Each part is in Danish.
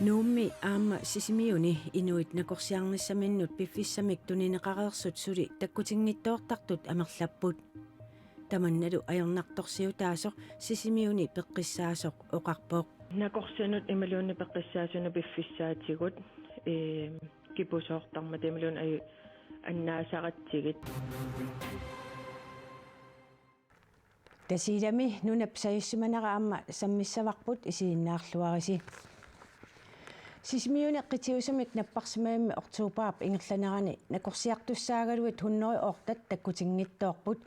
Nuummi aama sisimiuni inuit nakorsiarnissamminnut piffissamik tunineqareersut suli takkutinngittoortartut amerlapput tamannalu ajornartorsiutaasoq sisimiuni peqqissaasoq oqarpoq nakorsianut imaluunni peqqissaasuna piffissaatigut kipusoortarma timiluun aju annaasaqatsigit tasilami nunap sayussumanera aama sammissavaqput isiinnaarluarisi sisimiuni qitiusumik napparsimaammi ortuupaap ingerlanerani nakorsiartussaagaluit hunnori ortat takkutinngittoorput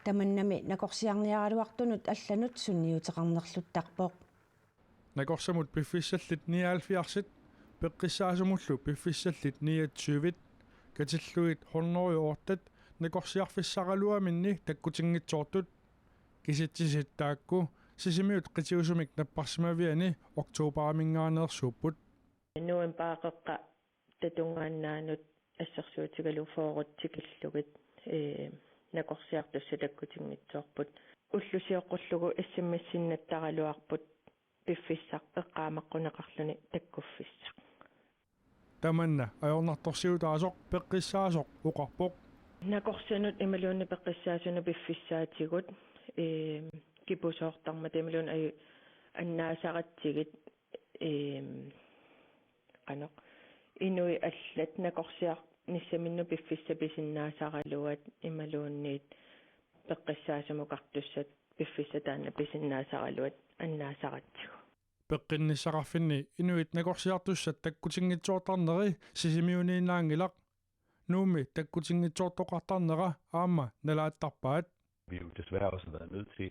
tamannami nakorsiarniaraluartunut allanut sunniuteqarnerluttarpoq nakorsamut piffissallit 79 peqqissaasumullu piffissallit 29 katilluit hunnori ortat nakorsiarfissaqaluaminni takkutinngitsoortut kisittisittaakku sisimiut qitiusumik napparsimaviani oktuuparaminngaanерsuupput nuun paaqeqqa tatungaannaanut ассерсуутигалу фоорутсикиллугит накорсиартусса таккутингитсоорпут уллусиоққуллугу ассиммассиннаттаралуарпут пиффиссақ эққаамаққунеқарлуни таккуффиссақ таманна аёрнарторсиутаасоқ пеққиссаасоқ уқарпоқ накорсианут ималуунни пеққиссаасуна пиффиссаатигут кипусоортарма тамилуун аю аннаасақатсигит qaноq inui allat nakorsiaq nissaminnu piffissa pisinnaasaqaluat imaluunniit peqqissaasumuqartussat piffissa taanna pisinnaasaqaluat annaasaqatsigu peqqinnisaqarfinni inuit nakorsiartussat takkutinngitsoortarneri sisimiuniinnaangilaq nuumi takkutinngitsoortoqartarnera aama nalaattarpaat vi jo desværre også har været nødt til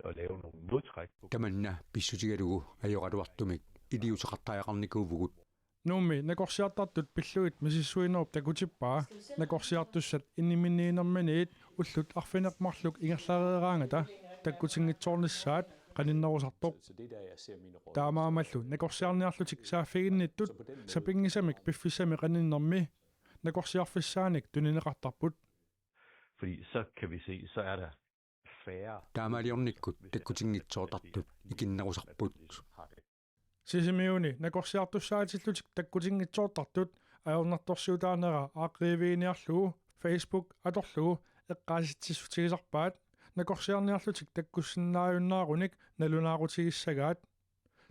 at lave nogle modtræk. Tamanna pissutigalugu ajoraluartumik iliuteqartaajarnikuuvugut nuumi nakorsiartartut pilluit misissuinerup takutippaa nakorsiartussat inniminniinermaniit ullut arfineqmarluk ingerlareeraangata takkutinngitsoornissaat qaninnerusartoq taamaamallu nakorsiarniarlutik saaffiginnittut sapingisamik piffissami qaninnermi nakorsiarfissaanik tunineqartarput Fordi så kan vi se, så er der færre. taamaliornikkut takkutinngitsoortartut ikinnerusarput sisimiuni nakorsiartussaatillutik takkutinngitsoortartut ajornartorsiutaanera aaqriiviiniarlugu Facebook atorlugu eqqaasitsissutigisarpaat nakorsiarniarlutik takkussinnaajunnaaqonik nalunaaqutigisagaat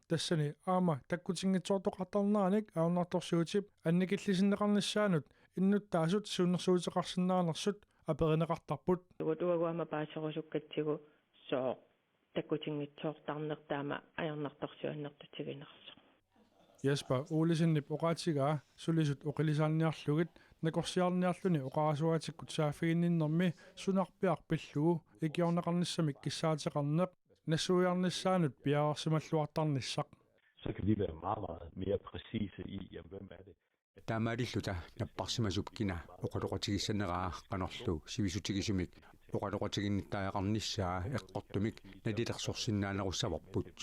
тассани аама таккутингитсоортоқартарнааник ауннарторсуутип анникиллисиннеқарнissaанут иннуттаасут сууннерсуутеқарсинаанерсут аперинеқартарпут тугуама паасерусуккатсигу соо таккутингитсоортарнертаама аярнарторсуаннертутигинерсо яспа уулисиннип оqaатигаа сулисут оқилисаарниарлугит накорсиарниарлуни оqaасуатиккут сааффигинниннэрми сунарпиар пиллугу икиорнеқарниссамик киссаатеқарнеқ нассуиарнissaanut piaarsimalluartarnissaq Så kan vi være meget mere præcise i, jamen, hvem er det? taamaalilluta napparsimasupkina oqaloqatigissaneraa qanorlu sivisutigisumik oqaloqatiginnittaajaqarnissaa eqqortumik nalitersorsinnaanerussavарпут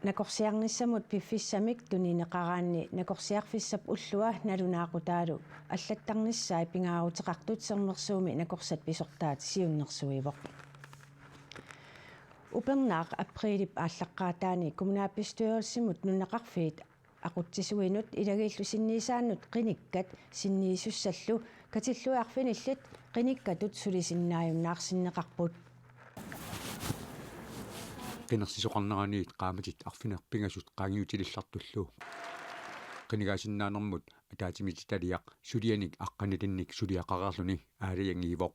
nakorsiarnissamut piffissamik tunineqaraanni nakorsiarfissap ullua nalunaaqutaalu аллаттарнissaai pingaaruteqartut sernersuumi nakorsat pisortaat siunnersuivoq upernaaq aprilip ааllaqqaataani kommunaapistøorsimut nunnaqarfiit aqutsisuinut ilagiillu sinniisaannut qinikkat sinniisussallu katilluarfinillit qinikkatut sulisinnaajunnaarsinneqarput qinnersisoqarneraniit qaamatit arfinerpingasut qaangiutilillartullu qinigaasinnaanермут атаатимититалиақ сулианик аққанилинник сулиақарерлуни аалиангиивоқ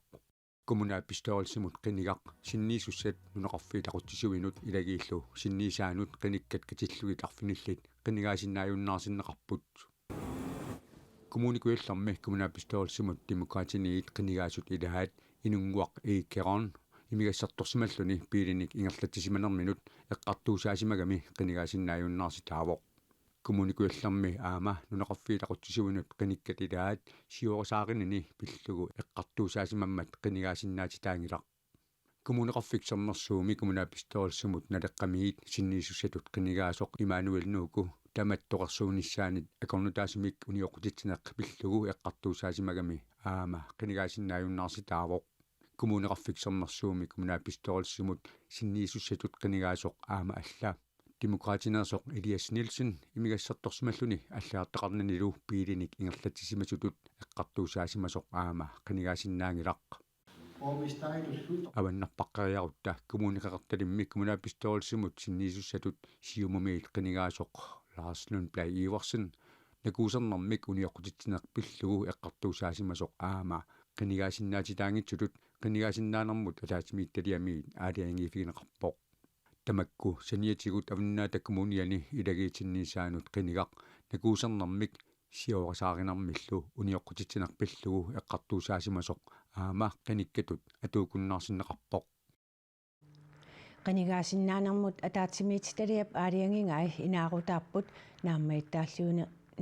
kommunaapistøorsimut qinigaq sinniisussat nuneqarfiit aqutsisuinut ilagiillu sinniisaanut qinikkat katilluit arfinillit qinigaasinnaajunnaarsinneqarput kommunikuillermi kommunaapistøorsimut demokraatiniit qinigaasut ilahaat inunguaq iikkeron imigassartorsimalluni piilinik ingerlattisimanerminut eqqartuusaasimagami qinigaasinnaajunnaarsi kommunikuillermi aama nuneqarfiit aqutsisuinut qinikkat ilaat siuorisaarinini pillugu eqqartuusaasimammat qinigaasinnaatitaangilaq kommuneqarfiksernersuumi kommunaapistøorsimut naleqqamiit sinniisussatut qinigaasoq imaanuelnuuku таматтоқарсуунissaanit акорнутаасимик униоқутитсинеққипиллугу эққартуусаасимагами аама қинигаассиннааюннаарситаавоқ коммунеқарфиксернэрсууми коммунааппистоорилсимут синниисуссатут қинигаасоқ аама алла демократинерсоқ Elias Nielsen имигассартторсималлуни аллаартақарнанилу пиилиник ингерлатсисимасутут эққартуусаасимасоқ аама қинигаасиннаангилақ аваннарпаққариарутта коммуникеқарталимми коммунааппистоорилсимут синниисуссатут сиумумиит қинигаасоқ Lars Lundblad Iversen накуусернэрмик униоқутитсинеқпиллугу эққартуусаасимасоқ аама қинигаасиннаатитаангитсутут қинигаасиннаанермут алаатимиитталиамиит аалиангифигинеқарпоқ тамакку саниатигут авиннаата коммуниани илагиитинниисаанут қинигақ накуусернэрмик сиорасааринармиллу униоқутитсинеқпиллугу эққартуусаасимасоқ аама қиниккатут атуукуннаарсиннеқарпоқ qanigaasinnaanermut ataatimiititaliap aaliangingai inaarutаарput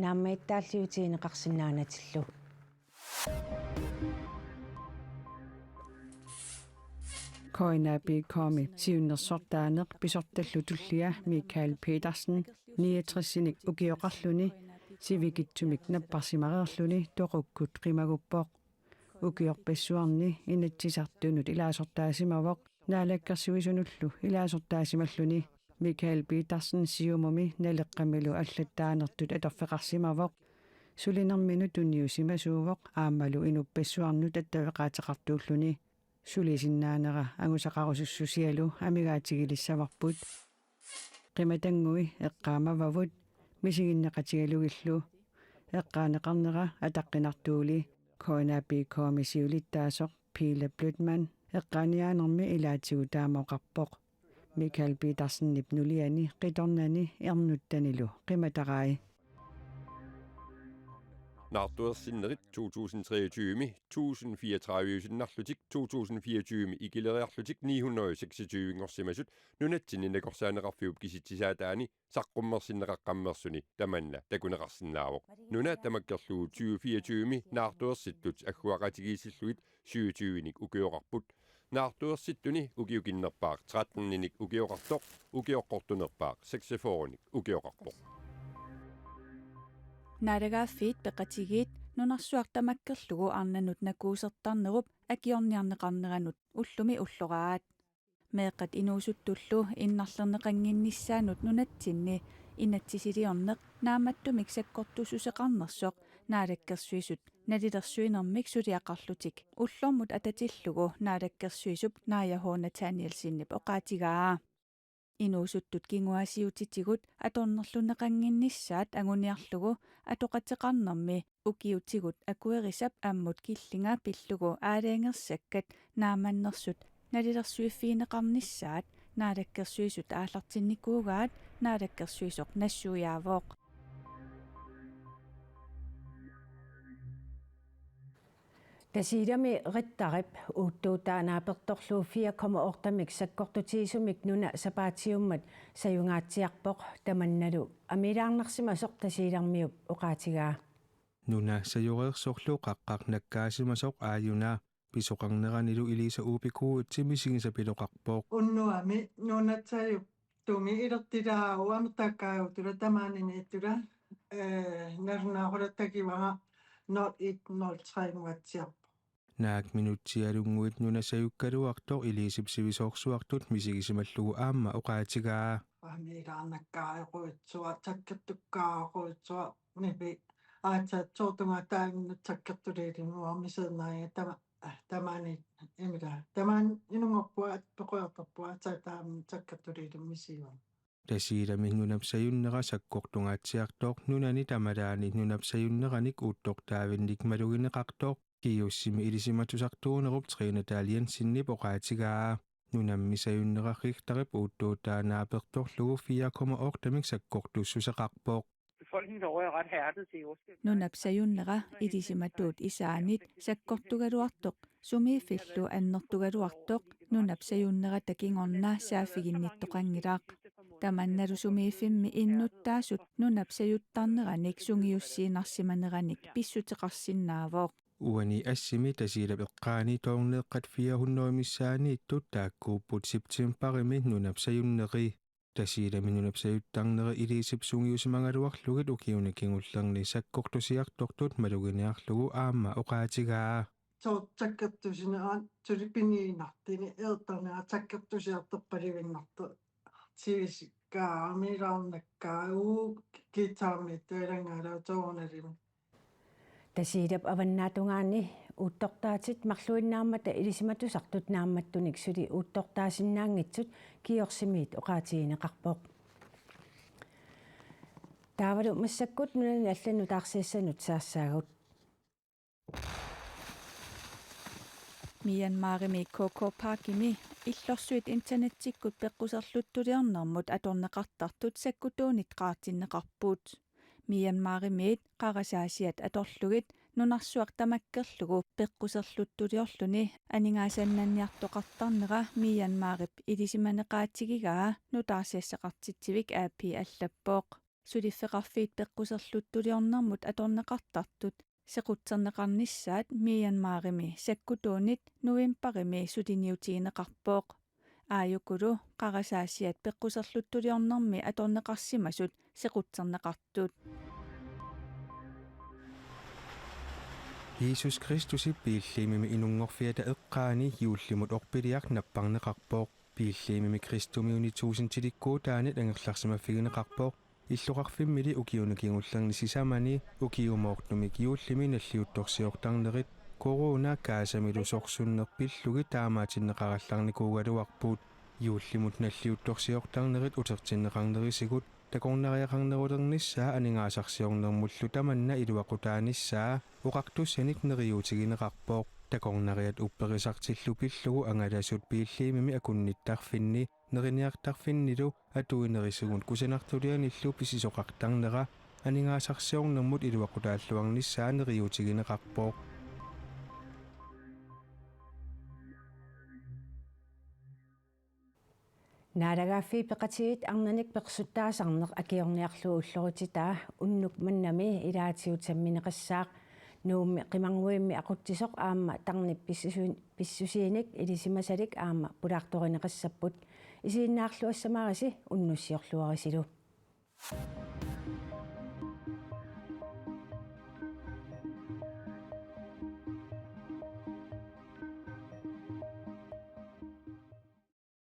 naamaittaalliutiineqarsinnaanatillu Koinabi-komi siunnersortaaneq pisortallutullia Michael Petersen 69-sinik ukioqarluni sivikitsumik napparsimareerluni toqukkut qimaguppoq ukiorpassuarni inatsisartunut ilaasortaasimavoq naalakkersuisunullu ilaasortaasimalluni Michael Petersen siumumi naleqqamilu allattaanertut atorfeqarsimavoq sulinerminu tunniusimasuuvoq aammalu inuppassuarnut attaveqaataqartuulluni sulisinnaanera angusaqarusussusialu amigaatigilissavарпут qimatangui eqqaamavavut misiginneqatigalugillu eqqaaneqarnera ataqqinartuuli Koinabi-komi siulittaasoq Pile Blødman eqqaaniaanermi ilaatigu taamooqarpoq Michael Petersen nipnuliani qitornani ernuttanilu qimataqai Nartuersinnerit 2023 1034 2024 ikileriarlutik 926 ingorsimasut nunatsininakorsaanеqarfiup kisittisaataani saqqummersinneqaqqammersuni tamanna takuneqarsinnaavoq nuna tamakkerlugu 2024 naartuersitlut agguaqatigiisilluit 27-nik ukioqarput naartuersittuni ukiukinnerpaaq 13-nik ukioqartoq ukioqqortunerpaaq 46-nik ukioqarpoq naaragaaffiit peqatigiit nunarsuartamakkerlugu arnanut nakuusertarnerup akiorniarneqarneranut ullumi ulloraat meeqqat inuusuttullu innarlerneqanginnissaanut nunatsinni inatsisiliorneq naamattumik sakkortususeqarnersoq naalakkersuisut nalilersuinermik suliaqarlutik ullormut atatillugu naalakkersuisup naajahoona Nathanielsinnip oqaatigaa inuusuttut kinguasiutitigut atornerluneqanginnissaat anguniarlugu atoqateqarnermi ukiutigut akuerisap ammut killinga pillugu aalaangersakkat naamannersut nalilersuiffiineqarnissaat naalakkersuisut aallartinnikuugaat naalakkersuisoq nassuujaavoq Tasiidami rittarip uuttuutaanaapertorluu 4,8 sakkortutiisumik nuna sapaatiummat sajungaatsiarpoq tamannalu amilaarnersimasoq tasiilarmiup uqaatigaa nuna sajureersorlu qaqqarnakkaasimasoq aayuna pisoqarneranilu Elisa Upikuu timisigisapiloqarpoq unnuami nunatsayup tumi ilertilaaruam takkaajutula tamaanini ittula narnaarullattakivaga 0103 naak minutsialunguit nuna sajukkaluartor Elisip sivisoorsuartut misigisamallugu aamma uqaatigaa amilaarnakkaaruitsua takkertukkaaruitsua nipi aatsaatsortunga taaminnut takkertuliilimuarmiseernaaga tamaani imila tamaan inungorpua peqoertorpua taam takkertuliilumisiuam tasiilami nunapsayunnera sakkortungaatsiartoq nunani tamalaani nunapsayunneраник uuttortaavinnik malugineqartoq kiussimi ilisimatusartuunerup Trine Dalien sinnip oqaatigaa nunammisayunnerarrigtarip uuttuutaanaapertorlugu 4,8 sakkortussuseqarpoq befolkningen derovre er ret hærdet til jordskælv. nunapsayunnera ilisimattuut isaanit sakkortugaluartoq sumiifillu annertugaluartoq nunapsayunnera takingornaa saafiginnittoqangilaaq tamannalu sumiifimmi innuttaasut nunapsayuttarneranik sungiussiinarsimaneranik pissuteqarsinnaavoq uani assimi tasiilap eqqaani toorneeqqat 400 missaani ittut taakkuupput septemberimi nunapsayunneri тасиилами нунапсаюттарнери илисип сунгиусимангалуарлугит укиунакингуллерни саккортусиартортут малугиниарлугу аама оқаатигаа таккертусинаан тулипиниинартини эертарнера таккертусиартерпаливиннарту сивисиккаамилаарнаккаагуу китаами таилангаалаутоорналими тасиилап аваннаатунгаани уттортаатит марлуиннааммата илисиматусартут наамматтуник сули уттортаасиннаангитсут киорсимиит оқаатигинеқарпоқ таавалу массаккут нунани аллану таарсиассанут саассаагут Myanmarimi Coco Parkimi иллорсуит интернеттиккут пеққусерлуттулиарнэрмут аторнеқартартут саккутуунит qaartinneqarpuut Myanmarimiit qarasаасиат аторлугит нунарсуақ тамаккерлугу пеққусерлуттулиорлуни анигаасаннанниартоқартарнера Myanmarip илисиманеқаатигигаа нутаарсиассақартитсивик ааппи аллаппооқ сулиффеқарфиит пеққусерлуттулиорнэрмут аторнеқартартут sequtserneqarnissaat Myanmarimi sakkutуунит nuimparimi sutiniutigineqarpooq aayukulu qarasaasiat peqquserluttulиорнэрми аторнеқарсимасут sequtserneqartut Jesus Kristus ippiilliimimi inunngorfiata eqqaani juullimut orpiliaq napparneqarpooq piilliimimi Kristumiuni tuusintilikkuu taanit angerlarsimaffigineqarpooq иллоқарфиммили укиунакингуллерни сисамани укиумоортнумик юуллими наллиутторсиортарнерит корона каасамилу сорсуннерпиллуги таамаатиннеқаралларникуугалуарпуут юуллимут наллиутторсиортарнерит утертиннеқарнерисигут такорнариақарнерулерниссаа анигаасарсиорнермуллу таманна илуақутааниссаа оқартуссаник нериутигинеқарпооқ такорнариат упперисартиллу пиллугу ангаласут пииллиимими акунниттарфинни нерiniartarfinnilу атуинерисугун кусанартулианиллу писисоқартарнера анигаасарсиорнермут илуақутааллуарниссаа нериутигинеқарпооқ наалагааффи пеқатигит арнаник персуттаасарнеқ акиорниарлуу уллорутитаа уннук маннами илаатиут самминеқассаақ нуумми қимангуимми ақуттисоқ аама тарнип писсусииник илисимасалик аама пулаарторинеқассаппут исииннаарлуассамаариси уннуссиорлуарисилу